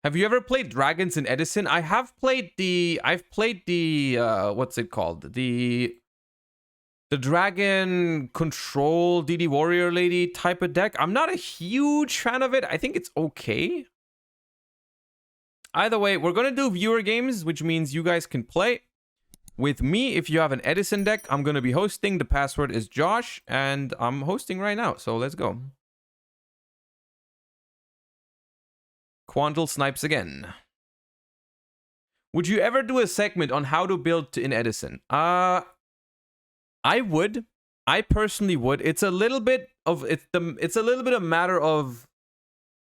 Have you ever played Dragons in Edison? I've played the what's it called? The Dragon Control DD Warrior Lady type of deck. I'm not a huge fan of it. I think it's okay. Either way, we're gonna do viewer games, which means you guys can play with me. If you have an Edison deck, I'm gonna be hosting. The password is Josh, and I'm hosting right now. So let's go. Quantal snipes again. Would you ever do a segment on how to build in Edison? I would. I personally would. It's a little bit of it's a little bit a matter of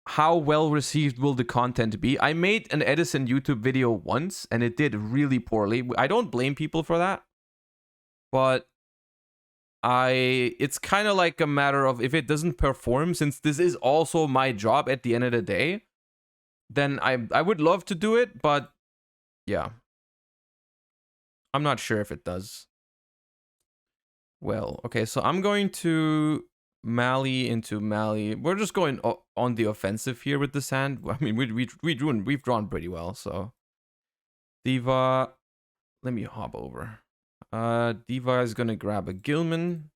how well received will the content be. I made an Edison YouTube video once and it did really poorly. I don't blame people for that. But it's kind of like a matter of if it doesn't perform, since this is also my job at the end of the day, then I would love to do it, but yeah. I'm not sure if it does. Well, okay, so I'm going to Mali into Mali. We're just going on the offensive here with this hand. I mean, we've drawn pretty well, so. Diva, let me hop over. Diva is gonna grab a Gilman.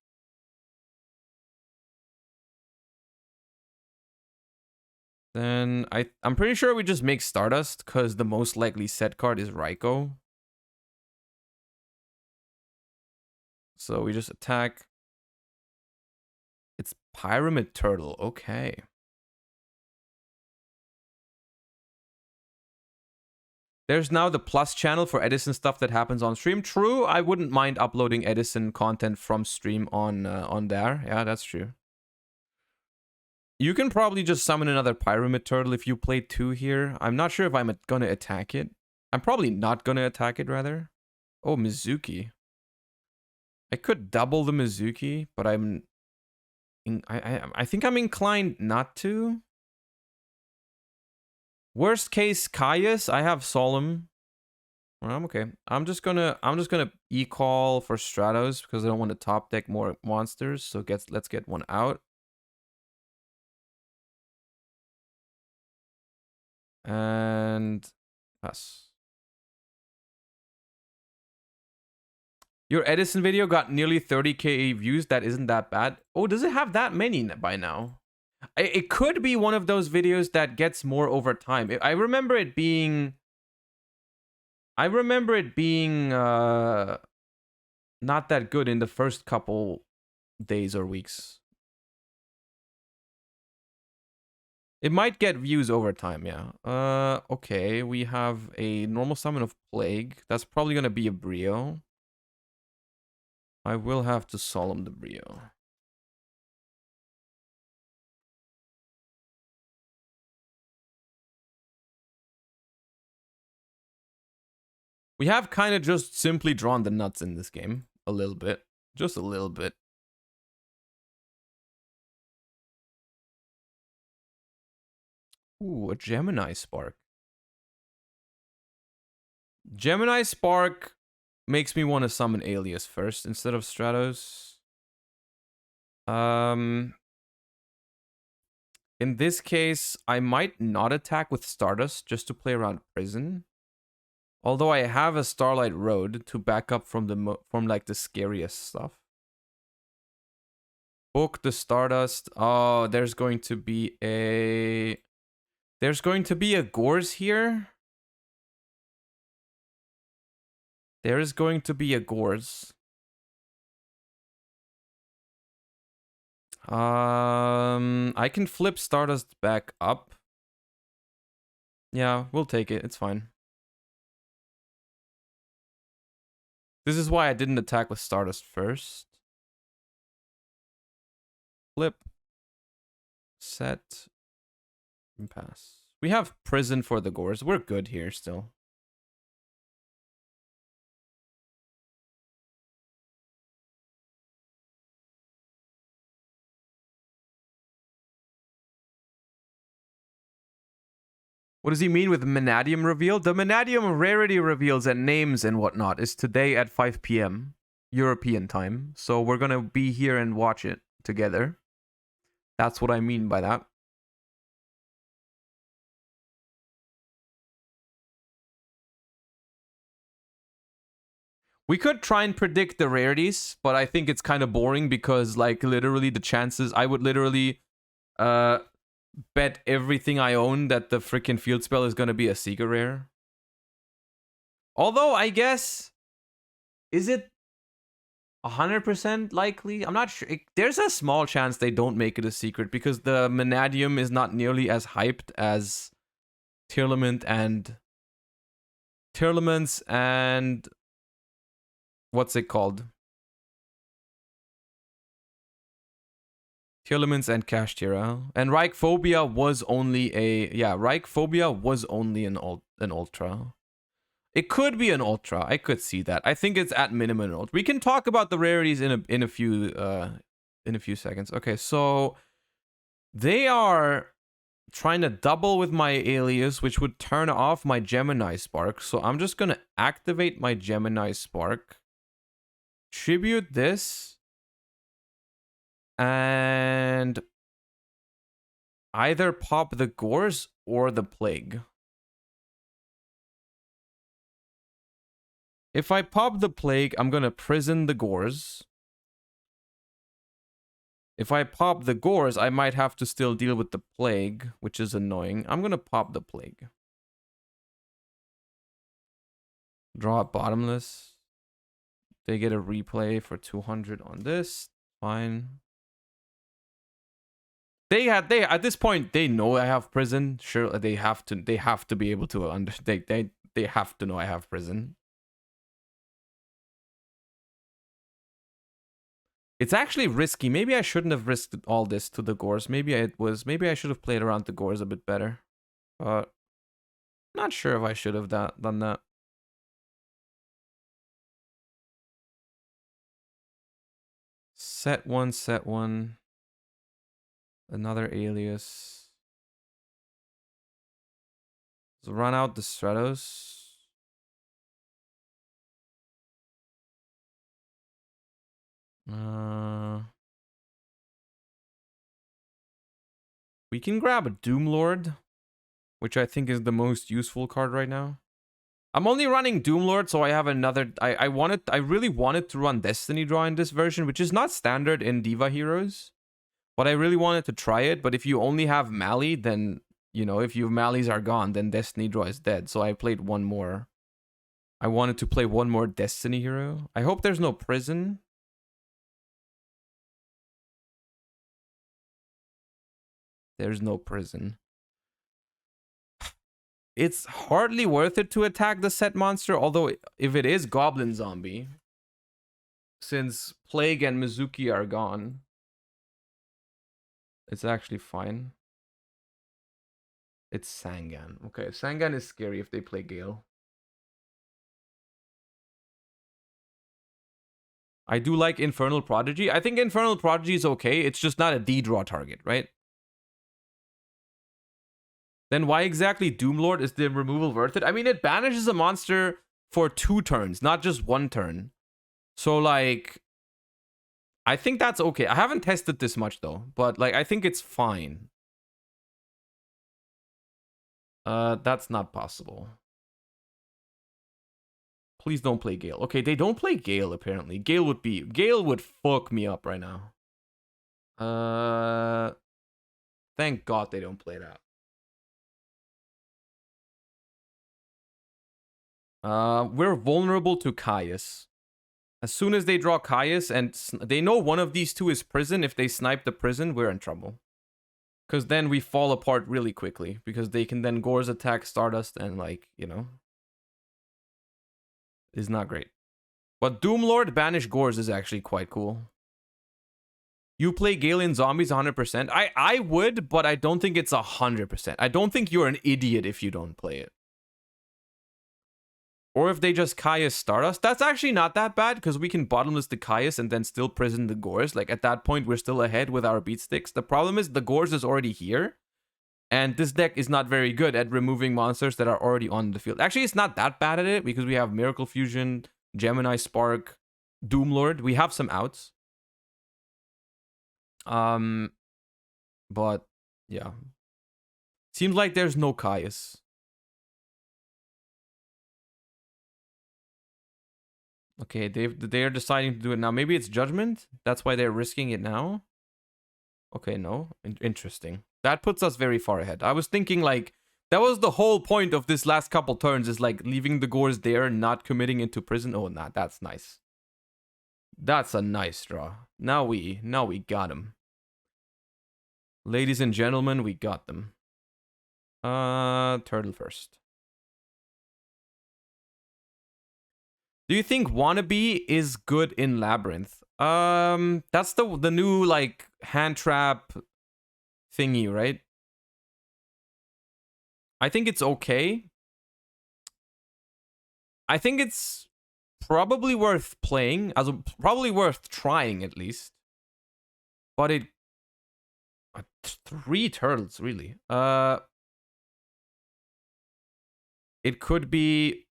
Then I'm pretty sure we just make Stardust because the most likely set card is Raikou. So we just attack. It's Pyramid Turtle. Okay. There's now the plus channel for Edison stuff that happens on stream. True, I wouldn't mind uploading Edison content from stream on there. Yeah, that's true. You can probably just summon another Pyramid Turtle if you play 2 here. I'm not sure if I'm gonna attack it. I'm probably not gonna attack it, rather. Oh, Mizuki. I could double the Mizuki, but I think I'm inclined not to. Worst case, Caius. I have Solemn. I'm okay. I'm just gonna e-call for Stratos because I don't want to top deck more monsters. So let's get one out. And pass. Your Edison video got nearly 30k views. That isn't that bad. Oh, does it have that many by now? It could be one of those videos that gets more over time. I remember it being not that good in the first couple days or weeks. It might get views over time, yeah. Okay, we have a normal summon of Plague. That's probably gonna be a Brio. I will have to Solemn the Brio. We have kind of just simply drawn the nuts in this game. A little bit. Just a little bit. Ooh, a Gemini Spark. Gemini Spark makes me want to summon Alias first instead of Stratos. In this case, I might not attack with Stardust just to play around Prison. Although I have a Starlight Road to back up from like the scariest stuff. Book the Stardust. Oh, there's going to be a Gores here. There is going to be a Gores. I can flip Stardust back up. Yeah, we'll take it. It's fine. This is why I didn't attack with Stardust first. Flip. Set. And pass. We have Prison for the Gores. We're good here still. What does he mean with Manadium reveal? The Manadium rarity reveals and names and whatnot is today at 5 p.m. European time. So we're going to be here and watch it together. That's what I mean by that. We could try and predict the rarities, but I think it's kind of boring because, like, literally the chances, I would literally bet everything I own that the freaking field spell is going to be a secret rare. Although, I guess, is it 100% likely? I'm not sure. There's a small chance they don't make it a secret because the Manadium is not nearly as hyped as Tearlament and what's it called? Tearlaments and Kashtira. And Reichphobia was only Reichphobia was only an ultra. It could be an ultra. I could see that. I think it's at minimum an ultra. We can talk about the rarities in a few seconds. Okay, so they are trying to double with my alias, which would turn off my Gemini Spark. So I'm just gonna activate my Gemini Spark, tribute this, and either pop the Gores or the Plague. If I pop the Plague, I'm gonna prison the Gores. If I pop the Gores, I might have to still deal with the Plague, which is annoying. I'm gonna pop the Plague. Draw it bottomless. They get a replay for 200 on this. Fine. They at this point they know I have prison. Sure, they have to be able to they have to know I have prison. It's actually risky. Maybe I shouldn't have risked all this to the Gores. Maybe I should have played around the Gores a bit better. Not sure if I should have done that. Set one. Another alias. Let's run out the Stratos. We can grab a Doomlord, which I think is the most useful card right now. I'm only running Doomlord, so I have another. I really wanted to run Destiny Draw in this version, which is not standard in Diva Heroes. But I really wanted to try it. But if you only have Mali, then, you know, if your Malis are gone, then Destiny Draw is dead. So I played one more. I wanted to play one more Destiny Hero. I hope there's no prison. There's no prison. It's hardly worth it to attack the set monster, although if it is Goblin Zombie, since Plague and Mizuki are gone, it's actually fine. It's Sangan. Okay, Sangan is scary if they play Gale. I do like Infernal Prodigy. I think Infernal Prodigy is okay. It's just not a D-draw target, right? Then why exactly Doomlord? Is the removal worth it? I mean, it banishes a monster for 2 turns, not just 1 turn. So, like, I think that's okay. I haven't tested this much, though. But, like, I think it's fine. That's not possible. Please don't play Gale. Okay, they don't play Gale, apparently. Gale would fuck me up right now. Thank God they don't play that. We're vulnerable to Caius. As soon as they draw Caius and they know one of these two is prison, if they snipe the prison, we're in trouble. Because then we fall apart really quickly. Because they can then Gores attack Stardust and, like, you know. Is not great. But Doomlord banish Gores is actually quite cool. You play Gale in Zombies 100%? I would, but I don't think it's 100%. I don't think you're an idiot if you don't play it. Or if they just Caius Stardust. That's actually not that bad, because we can bottomless the Caius and then still prison the Gores. Like, at that point, we're still ahead with our beat sticks. The problem is the Gores is already here. And this deck is not very good at removing monsters that are already on the field. Actually, it's not that bad at it, because we have Miracle Fusion, Gemini Spark, Doomlord. We have some outs. But, yeah. Seems like there's no Caius. Okay, they're deciding to do it now. Maybe it's judgment. That's why they're risking it now. Okay, no. Interesting. That puts us very far ahead. I was thinking like that was the whole point of this last couple turns is like leaving the Gores there and not committing into prison. Oh, nah, that's nice. That's a nice draw. Now we got him. Ladies and gentlemen, we got them. Turtle first. Do you think Wannabe is good in Labyrinth? That's the new like hand trap thingy, right? I think it's okay. I think it's probably worth playing, probably worth trying at least. But it 3 turtles really. It could be.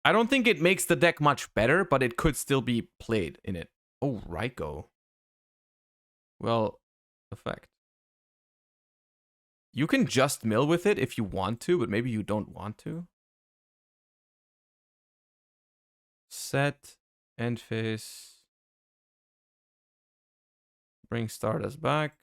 I don't think it makes the deck much better, but it could still be played in it. Oh, Raiko. Well, effect. You can just mill with it if you want to, but maybe you don't want to. Set, end phase. Bring Stardust back.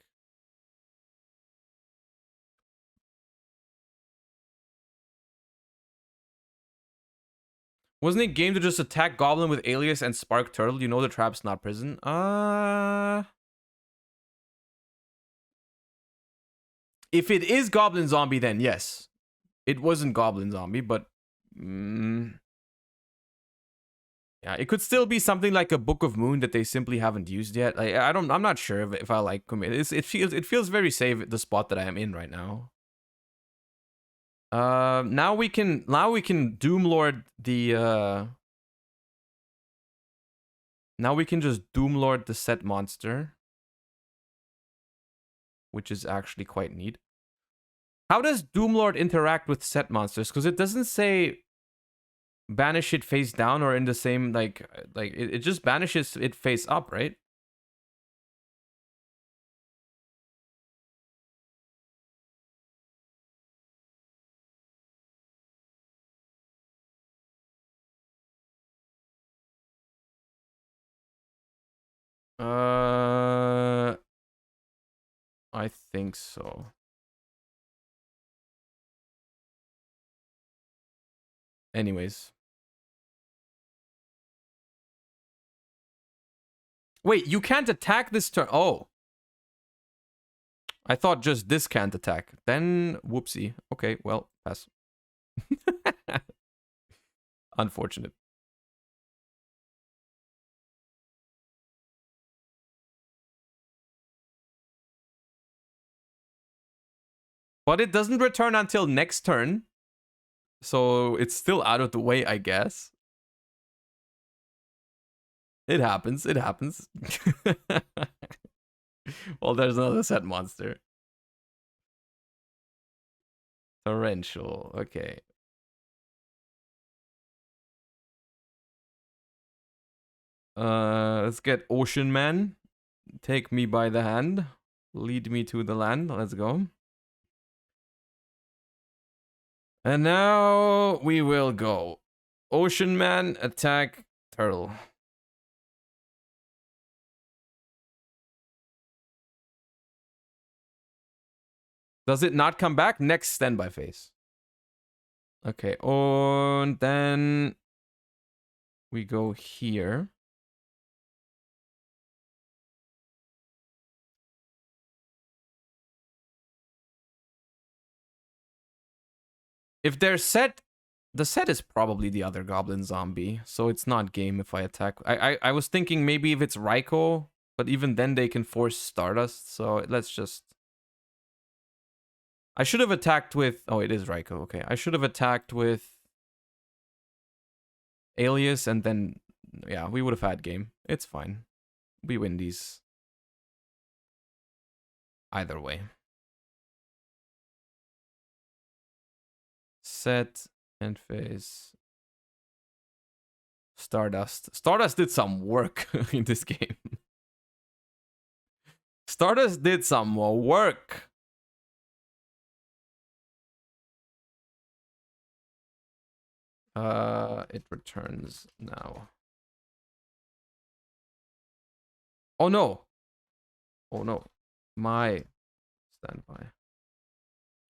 Wasn't it game to just attack Goblin with Alias and Spark Turtle? You know the trap's not prison. If it is Goblin Zombie, then yes. It wasn't Goblin Zombie, but yeah, it could still be something like a Book of Moon that they simply haven't used yet. I'm not sure if I like commit. It feels very safe the spot that I am in right now. Now we can Doomlord the now we can just Doomlord the set monster, which is actually quite neat. How does Doomlord interact with set monsters? Because it doesn't say banish it face down or in the same like it just banishes it face up, right? I think so. Anyways. Wait, you can't attack this turn. Oh. I thought just this can't attack. Then, whoopsie. Okay, well, pass. Unfortunate. But it doesn't return until next turn. So it's still out of the way, I guess. It happens. It happens. Well, there's another set monster. Torrential. Okay. Let's get Ocean Man. Take me by the hand. Lead me to the land. Let's go. And now we will go. Ocean Man, attack Turtle. Does it not come back? Next standby phase. Okay, and then we go here. If they're set, the set is probably the other Goblin Zombie, so it's not game if I attack. I was thinking maybe if it's Raiko, but even then they can force Stardust, so let's just... I should have attacked with... Oh, it is Raiko, okay. I should have attacked with Alias, and then... Yeah, we would have had game. It's fine. We win these. Either way. Set and phase. Stardust. Stardust did some work in this game. Stardust did some work. It returns now. Oh no. Oh no. My standby.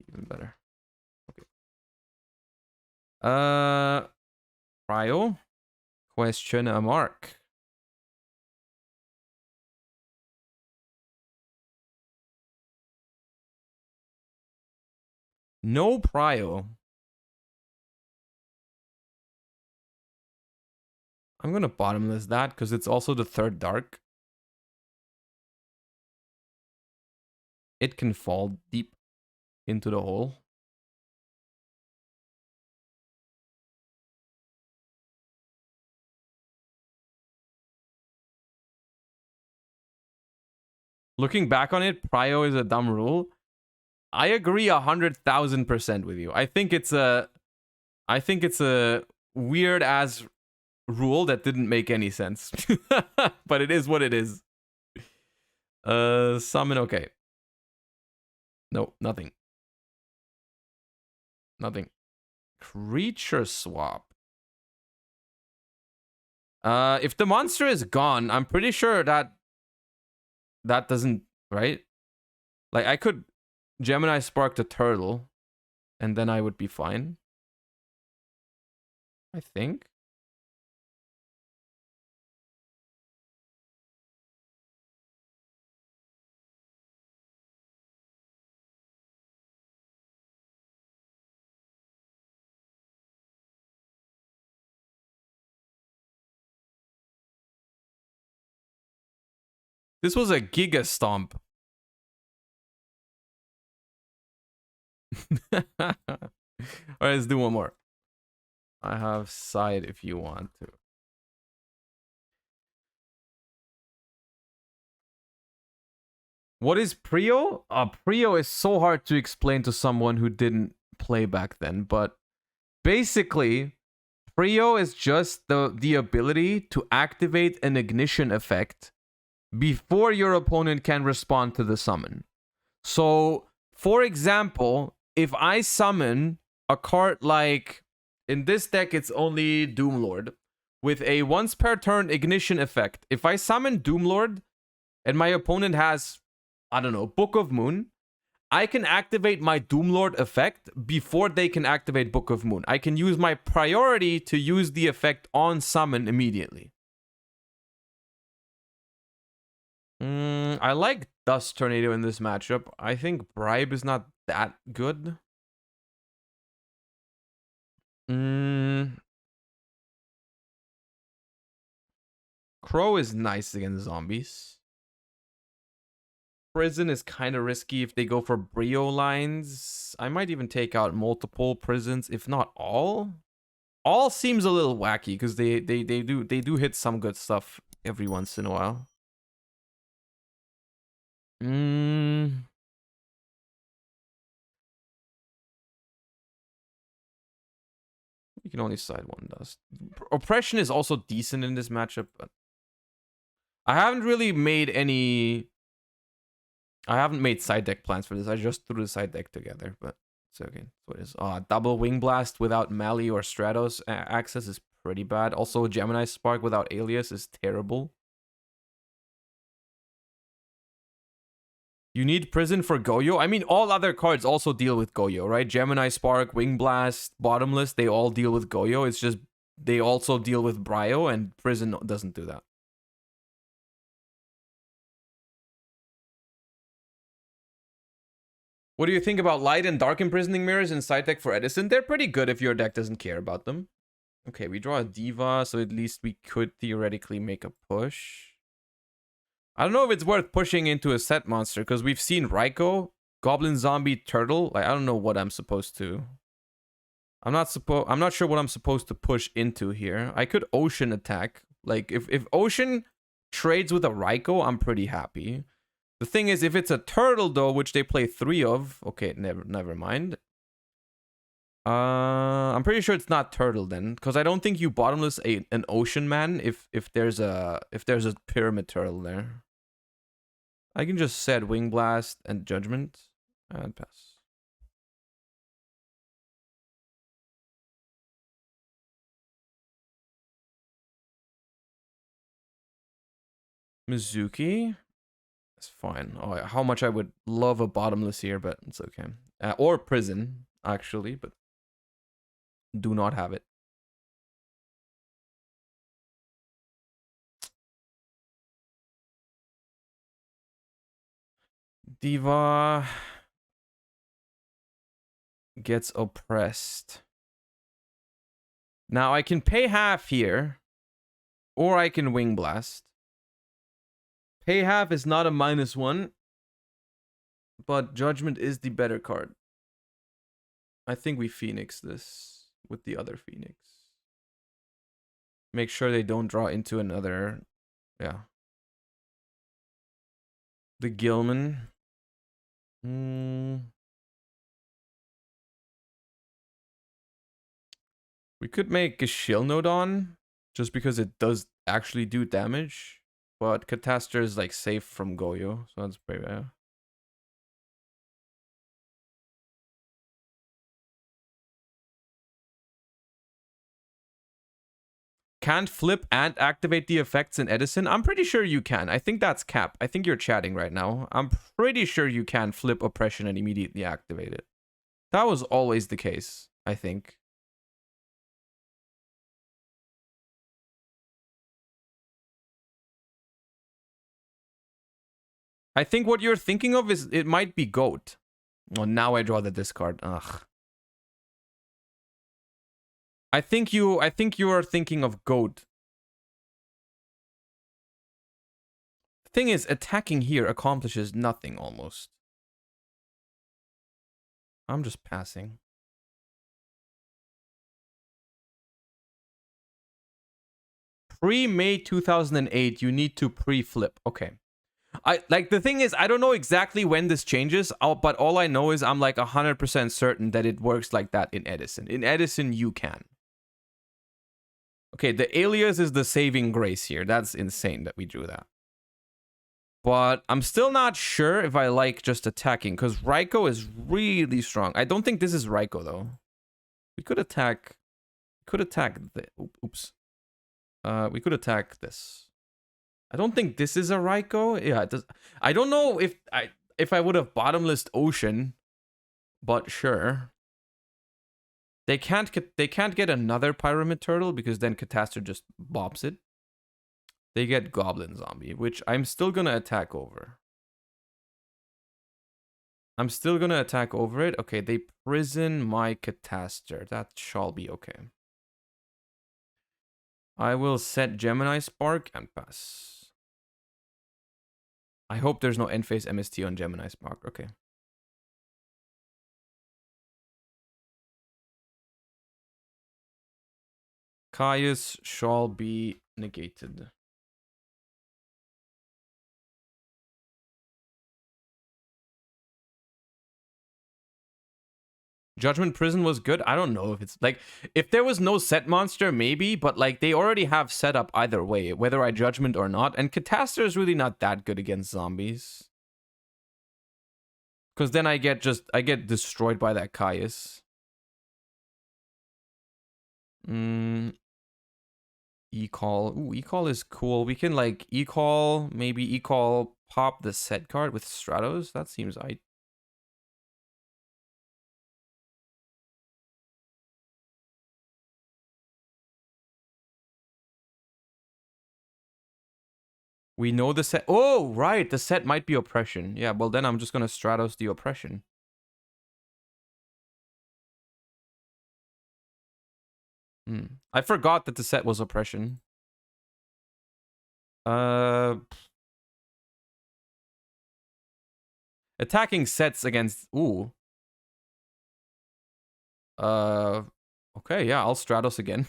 Even better. Okay. Prio? Question a mark. No prio. I'm gonna bottomless that because it's also the third dark. It can fall deep into the hole. Looking back on it, prio is a dumb rule. I agree 100,000% with you. I think it's a weird ass rule that didn't make any sense. But it is what it is. Summon, okay. No, nothing. Nothing. Creature swap. If the monster is gone, I'm pretty sure that doesn't, right? Like, I could Gemini Spark the turtle, and then I would be fine. I think. This was a Giga Stomp. Alright, let's do one more. I have side if you want to. What is Prio? Prio is so hard to explain to someone who didn't play back then, but basically, Prio is just the ability to activate an ignition effect before your opponent can respond to the summon. So, for example, if I summon a card like, in this deck it's only Doomlord, with a once per turn ignition effect. If I summon Doomlord and my opponent has, I don't know, Book of Moon, I can activate my Doomlord effect before they can activate Book of Moon. I can use my priority to use the effect on summon immediately. I like Dust Tornado in this matchup. I think Bribe is not that good. Crow is nice against zombies. Prison is kind of risky if they go for Brio lines. I might even take out multiple prisons, if not all. All seems a little wacky because they do hit some good stuff every once in a while. You can only side one dust. Oppression is also decent in this matchup, but I haven't really made any. I haven't made side deck plans for this. I just threw the side deck together, but it's okay. So it is. Double Wing Blast without Mali or Stratos access is pretty bad. Also, Gemini Spark without Alias is terrible. You need Prison for Goyo. I mean, all other cards also deal with Goyo, right? Gemini Spark, Wing Blast, Bottomless, they all deal with Goyo. It's just they also deal with Brio, and Prison doesn't do that. What do you think about Light and Dark Imprisoning Mirrors in side deck for Edison? They're pretty good if your deck doesn't care about them. Okay, we draw a Diva, so at least we could theoretically make a push. I don't know if it's worth pushing into a set monster, because we've seen Raiko, Goblin Zombie Turtle. Like, I don't know what I'm supposed to. I'm not sure what I'm supposed to push into here. I could Ocean attack. Like, if Ocean trades with a Raiko, I'm pretty happy. The thing is, if it's a turtle though, which they play 3 of, okay, never mind. I'm pretty sure it's not turtle then, because I don't think you bottomless an Ocean Man if there's a pyramid turtle there. I can just set Wing Blast and Judgment and pass. Mizuki. It's fine. Oh, yeah. How much I would love a bottomless here, but it's okay. Or prison, actually, but do not have it. Diva gets oppressed. Now I can pay half here, or I can wing blast. Pay half is not a -1, but judgment is the better card. I think we Phoenix this with the other Phoenix. Make sure they don't draw into another. Yeah. The Gilman. We could make a Shield Node on, just because it does actually do damage. But Catastor is like safe from Goyo, so that's pretty bad. Can't flip and activate the effects in Edison? I'm pretty sure you can. I think that's cap. I think you're chatting right now. I'm pretty sure you can flip oppression and immediately activate it. That was always the case, I think. I think what you're thinking of is it might be Goat. Oh, now I draw the discard. Ugh. I think you are thinking of Goat. The thing is, attacking here accomplishes nothing almost. I'm just passing. Pre-May 2008, you need to pre-flip. Okay. The thing is, I don't know exactly when this changes, but all I know is I'm like 100% certain that it works like that in Edison. In Edison, you can. Okay, the alias is the saving grace here. That's insane that we drew that. But I'm still not sure if I like just attacking, because Raiko is really strong. I don't think this is Raiko, though. We could attack... Oops. We could attack this. I don't think this is a Raiko. Yeah, it does. I don't know if I would have bottomless ocean, but sure. They can't get another pyramid turtle because then Catastor just bops it. They get goblin zombie, which I'm still gonna attack over. I'm still gonna attack over it. Okay, they prison my Catastor. That shall be okay. I will set Gemini Spark and pass. I hope there's no end phase MST on Gemini Spark. Okay. Caius shall be negated. Judgment Prison was good. I don't know if it's like, if there was no set monster, maybe, but like they already have setup either way, whether I Judgment or not. And Catastor is really not that good against zombies. Because then I get destroyed by that Caius. E-call. Ooh, E-call is cool. We can like E-call, maybe E-call pop the set card with Stratos. That seems We know the set. Oh, right. The set might be oppression. Yeah, well, then I'm just going to Stratos the oppression. I forgot that the set was oppression. Attacking sets against... Ooh. Okay, yeah, I'll Stratos again.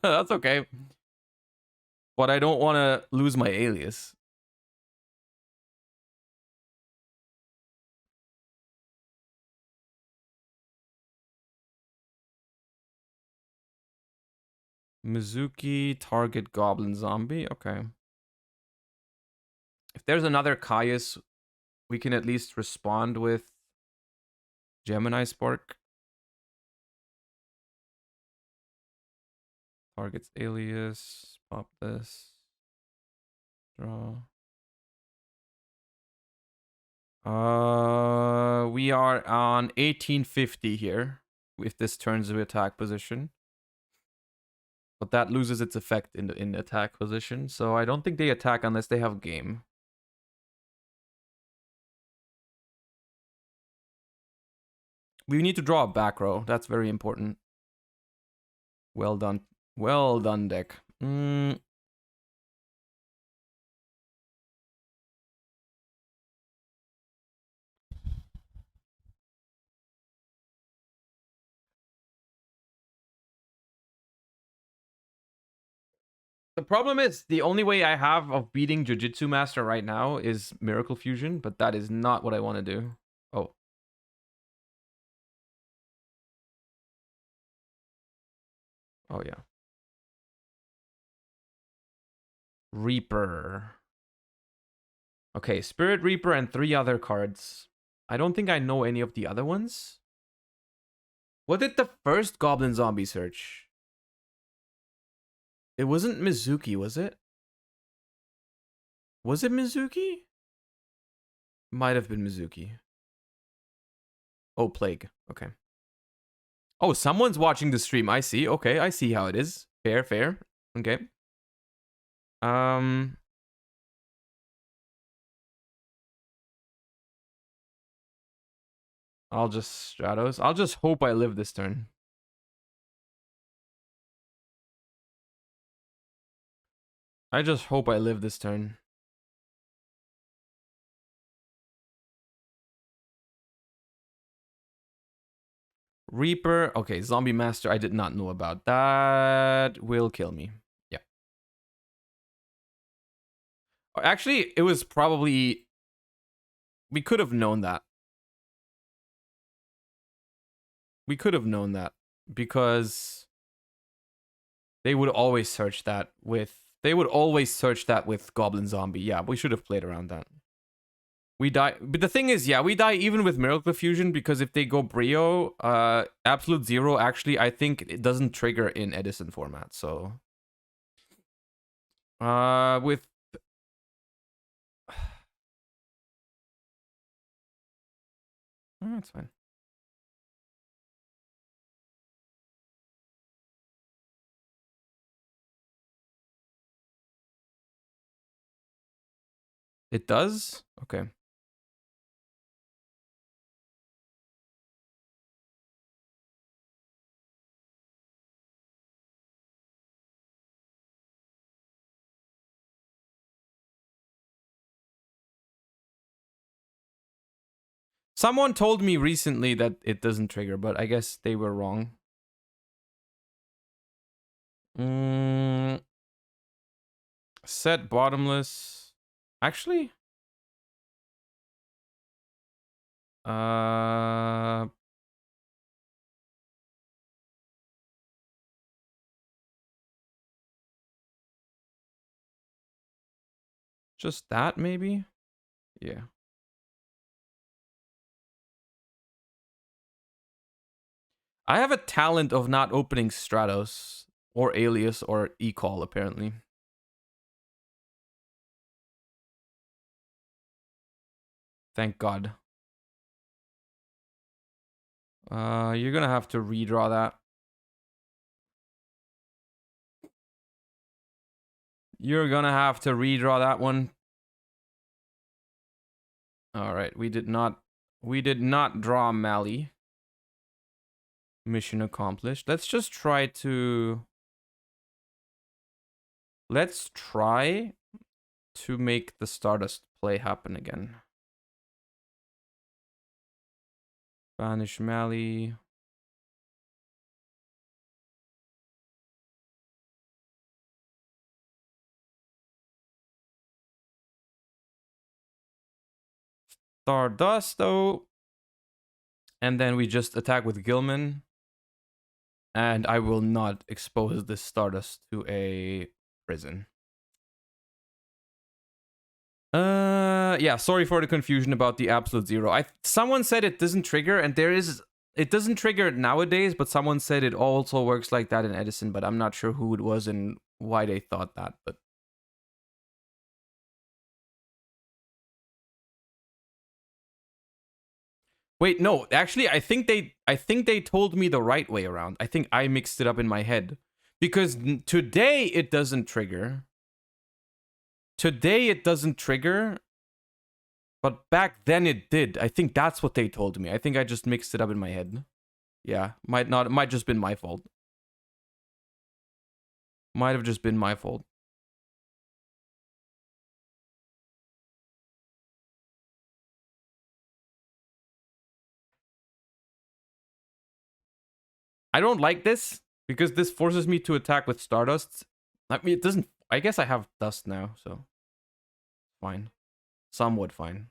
That's okay. But I don't want to lose my alias. Mizuki, target goblin zombie. Okay. If there's another Caius, we can at least respond with Gemini Spark. Targets alias. Pop this. Draw. We are on 1850 here. If this turns to attack position. But that loses its effect in the attack position. So I don't think they attack unless they have game. We need to draw a back row. That's very important. Well done. Well done, deck. The problem is, the only way I have of beating Jujutsu Master right now is Miracle Fusion, but that is not what I want to do. Oh. Oh, yeah. Reaper. Okay, Spirit Reaper and 3 other cards. I don't think I know any of the other ones. What did the first Goblin Zombie search? It wasn't Mizuki, was it? Was it Mizuki? Might have been Mizuki. Oh, Plague. Okay. Oh, someone's watching the stream. I see. Okay, I see how it is. Fair, fair. Okay. I'll just Stratos. I'll just hope I live this turn. I just hope I live this turn. Reaper. Okay, Zombie Master. I did not know about that. Will kill me. Yeah. Actually, it was probably... We could have known that. We could have known that. Because... They would always search that with... They would always search that with Goblin Zombie. Yeah, we should have played around that. We die, but the thing is, yeah, we die even with Miracle Fusion because if they go Brio, Absolute Zero, actually, I think it doesn't trigger in Edison format, so... with... Oh, that's fine. It does? Okay. Someone told me recently that it doesn't trigger, but I guess they were wrong. Set bottomless. Actually? Just that, maybe? Yeah. I have a talent of not opening Stratos or Alias or E-Call, apparently. Thank God. You're gonna have to redraw that. You're gonna have to redraw that one. All right, we did not draw Mali. Mission accomplished. Let's just try to... Let's try to make the Stardust play happen again. Banish Mali. Stardust, though. And then we just attack with Gilman. And I will not expose this Stardust to a prison. Yeah, sorry for the confusion about the Absolute Zero. Someone said it doesn't trigger, and it doesn't trigger nowadays, but someone said it also works like that in Edison, but I'm not sure who it was and why they thought that, but... Wait, no. Actually, I think they told me the right way around. I think I mixed it up in my head. Because today it doesn't trigger. Today it doesn't trigger. But back then it did. I think that's what they told me. I think I just mixed it up in my head. Yeah, might just been my fault. Might have just been my fault. I don't like this because this forces me to attack with Stardust. I mean, it doesn't. I guess I have Dust now, so fine. Somewhat fine.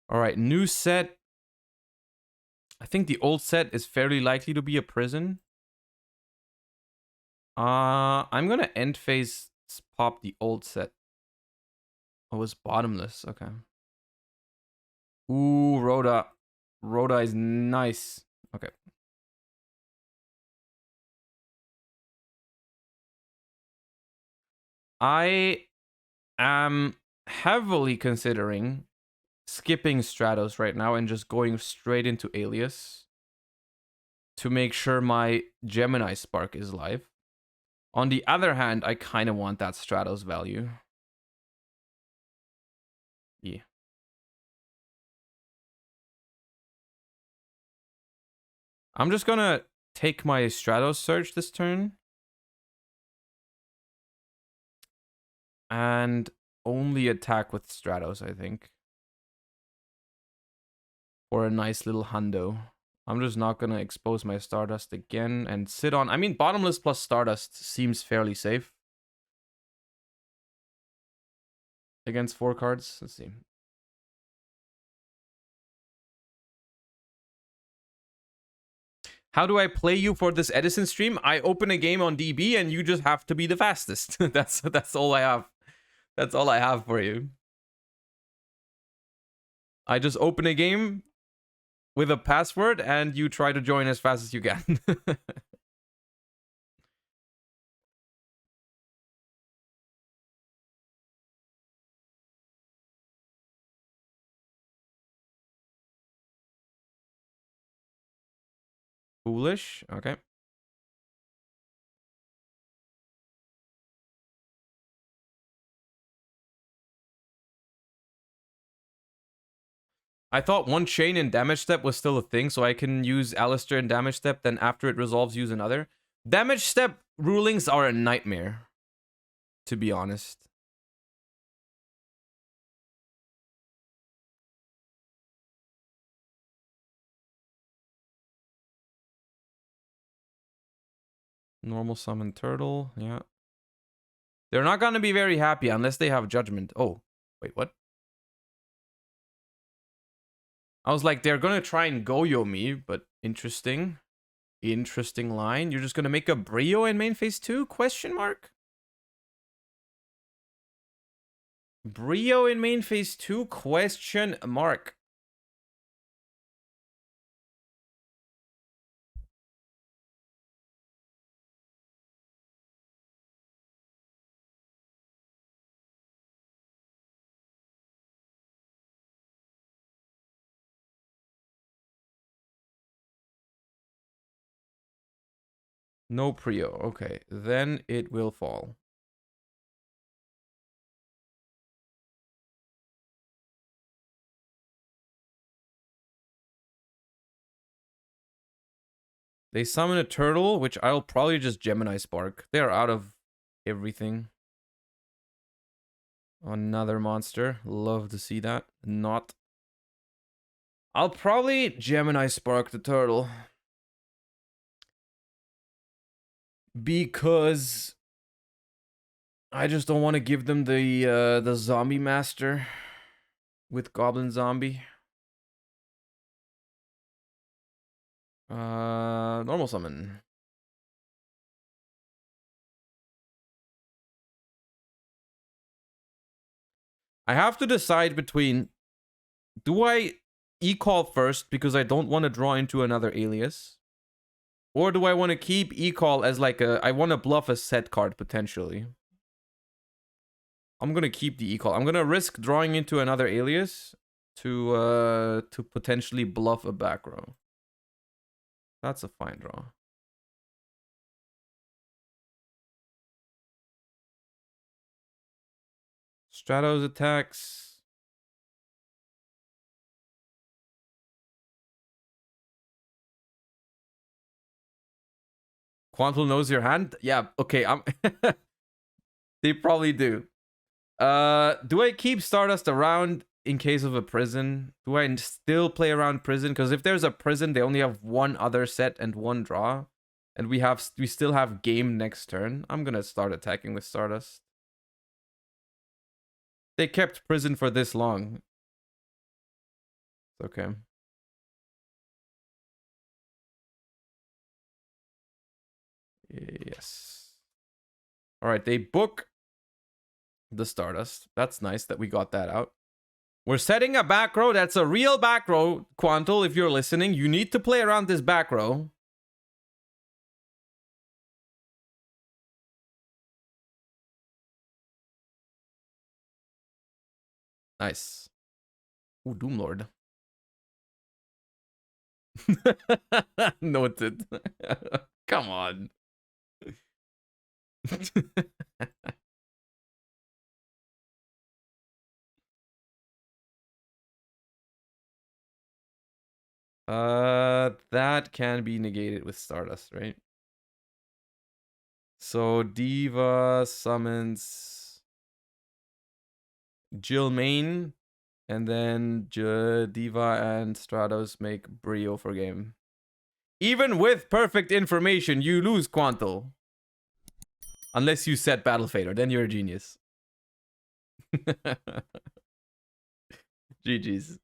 All right, new set. I think the old set is fairly likely to be a prison. I'm gonna end phase pop the old set. Oh, it's bottomless. Okay. Ooh, Rhoda. Rhoda is nice. Okay. I am heavily considering skipping Stratos right now and just going straight into Alias to make sure my Gemini Spark is live. On the other hand, I kind of want that Stratos value. Yeah. I'm just gonna take my Stratos Surge this turn. And only attack with Stratos, I think. For a nice little hundo. I'm just not gonna expose my Stardust again and sit on... I mean, Bottomless plus Stardust seems fairly safe. Against 4 cards. Let's see. How do I play you for this Edison stream? I open a game on DB and you just have to be the fastest. That's all I have. That's all I have for you. I just open a game with a password and you try to join as fast as you can. Foolish. Okay. I thought one chain in damage step was still a thing, so I can use Alistair in damage step, then after it resolves, use another. Damage step rulings are a nightmare, to be honest. Normal summon turtle, yeah. They're not gonna be very happy unless they have judgment. Oh, wait, what? I was like, they're gonna try and Goyo me, but interesting. Interesting line. You're just gonna make a Brio in main phase 2? Question mark? Brio in main phase 2? Question mark. No Prio. Okay, then it will fall. They summon a turtle, which I'll probably just Gemini Spark. They are out of everything. Another monster. Love to see that. Not. I'll probably Gemini Spark the turtle. Because I just don't want to give them the zombie master with Goblin Zombie. Normal summon. I have to decide between, do I e-call first because I don't want to draw into another alias? Or do I want to keep E-Call as like a... I want to bluff a set card, potentially. I'm going to keep the E-Call. I'm going to risk drawing into another alias to potentially bluff a back row. That's a fine draw. Stratos attacks. Quantal knows your hand? Yeah, okay. They probably do. Do I keep Stardust around in case of a prison? Do I still play around prison? Because if there's a prison, they only have one other set and one draw. And we still have game next turn. I'm gonna start attacking with Stardust. They kept prison for this long. It's okay. Yes. Alright, they book the Stardust. That's nice that we got that out. We're setting a back row. That's a real back row, Quantal, if you're listening. You need to play around this back row. Nice. Ooh, Doomlord. Noted. Come on. That can be negated with Stardust, right? So Diva summons Jill Main, and then Diva and Stratos make Brio for game. Even with perfect information, you lose Quantal. Unless you set Battle Fader, then you're a genius. GG's.